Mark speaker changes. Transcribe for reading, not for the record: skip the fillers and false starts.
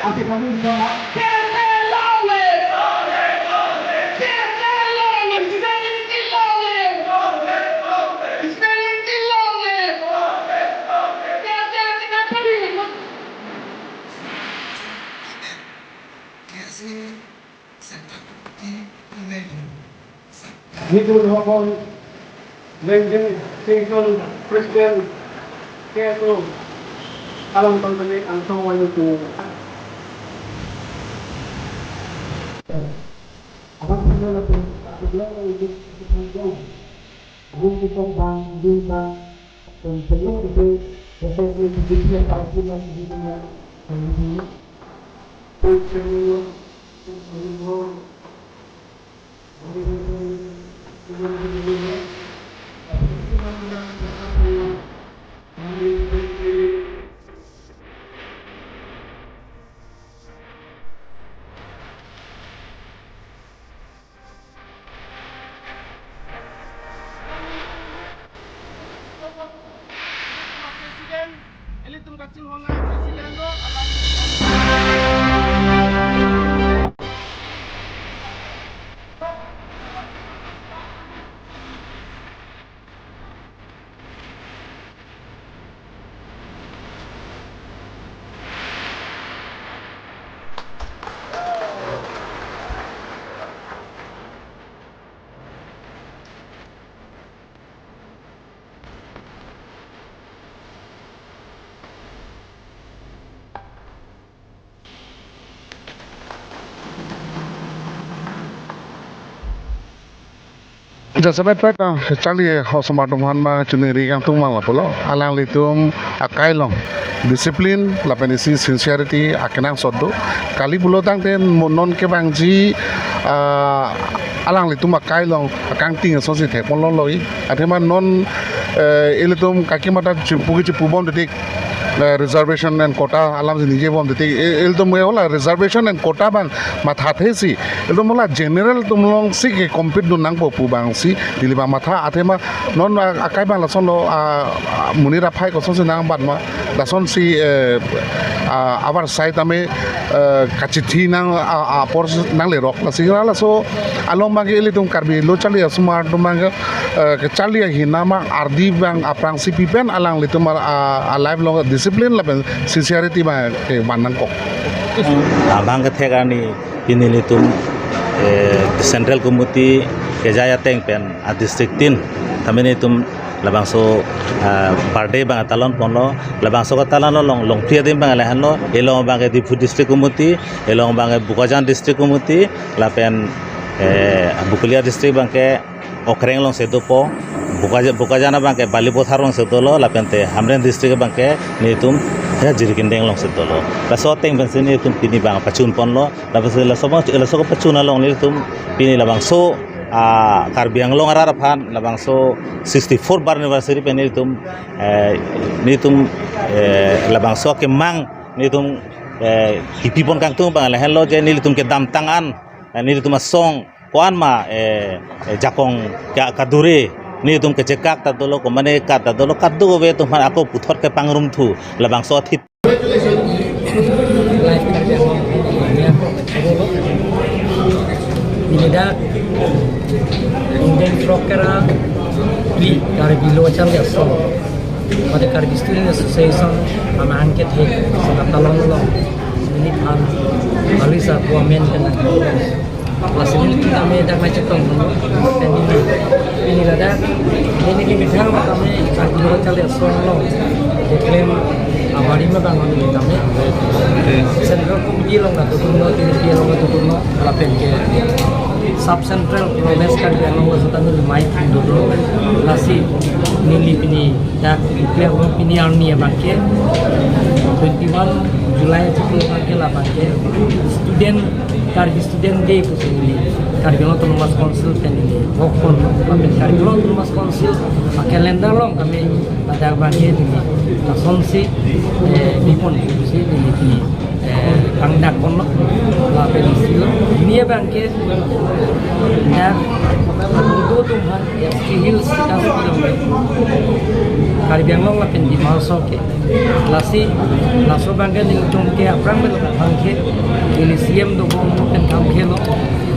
Speaker 1: Anti kami juga. Itu hapon dengan single Presiden itu alam kontenek antong wajib tu. Apa sih lah tu? Sebelum itu jauh. Bukti bang, bang, dan sebelum itu sesuatu yang pasti yang di dunia ini. Presiden, elitum kacil honga presiden do
Speaker 2: Sampai petang, cali hosmat tuhan ma cuniri yang tung malah pula. Alang litum akai long. Disiplin, lapenisi sincerity akenang sodo. Kali pulau tang ten non ke bangji alang litum akai long akang ting sosi te pon loi. Adema non ilitum kaki mata pugi pubon detik. Reservation and quota alam se nije bom detik el to mola reservation and quota bang matha thesi el to mola general tum long si ke compete dun nang po pu bang si diliba matha athema non akai bang la son lo munira phai ko son se nang bat ma la son si our side ame kachithi nang apor nang le rok la si la so along magi el tum karbi lo chali smart tum mang ke chali hinama ardi bang aprang si pipen alang le tum live long discipline laben sincerity ba ke manang kok
Speaker 3: abang ketekani ini litum central committee ke jaya teng pen a district tin tamene tum labang so birthday bang talon ponlo labang so talon long pria dim bang lehan lo elong bang ke difu district committee elong bang bukajan district committee lapen bukulia district bang ke okreng long sedopo bukajana bang ke balipothar long sedolo lapente hamren district bang ke nitum ya jirikindeng long sedolo la so teng ben sini tum pini bang pacun ponlo la so pacun long nitum pini labang so karbiang long arara phan labang so 64 bar anniversary pe nitum labang so ke mang nitum hipipon kang tum bang lehen lo je nitum ke dam tangan nitum song kuan ma jakong kadure ni tum ke cekak ta dolo ko mane ka ta dolo kaddu be tum ako puthor ke pangrum thu labang so thit
Speaker 4: Inidah kemudian prokera di dari bilo chal ya so pada karbi student association ama angket he sangat tolong lo ini kan alisa komen kena kelas ini kami dah macam tu dan ini ada ini bidang kami karbi bilo chal ya so lo diklaim awali mah bangun ini kami sendiri kumpulan lo nggak turun ini dia lo nggak turun lapen ke sub central province kan yang lo sudah nih main dulu nasi nili pini ya dia orang pini army ya bangke 21 Julai itu bangke lah bangke student karbi student day itu sendiri karbi lo tuh mas konsul kan ini walaupun kami karbi lo tuh mas konsul kalender lo kami ada bangke ini langsung sih di pon sih di kangdak pon la penisilo ini bangke dan untuk Tuhan ya sihil sedang sedang kari biang la pen di malso ke lasi laso bangke ning tung ke aprang bel bangke ini siam do pen kam ke lo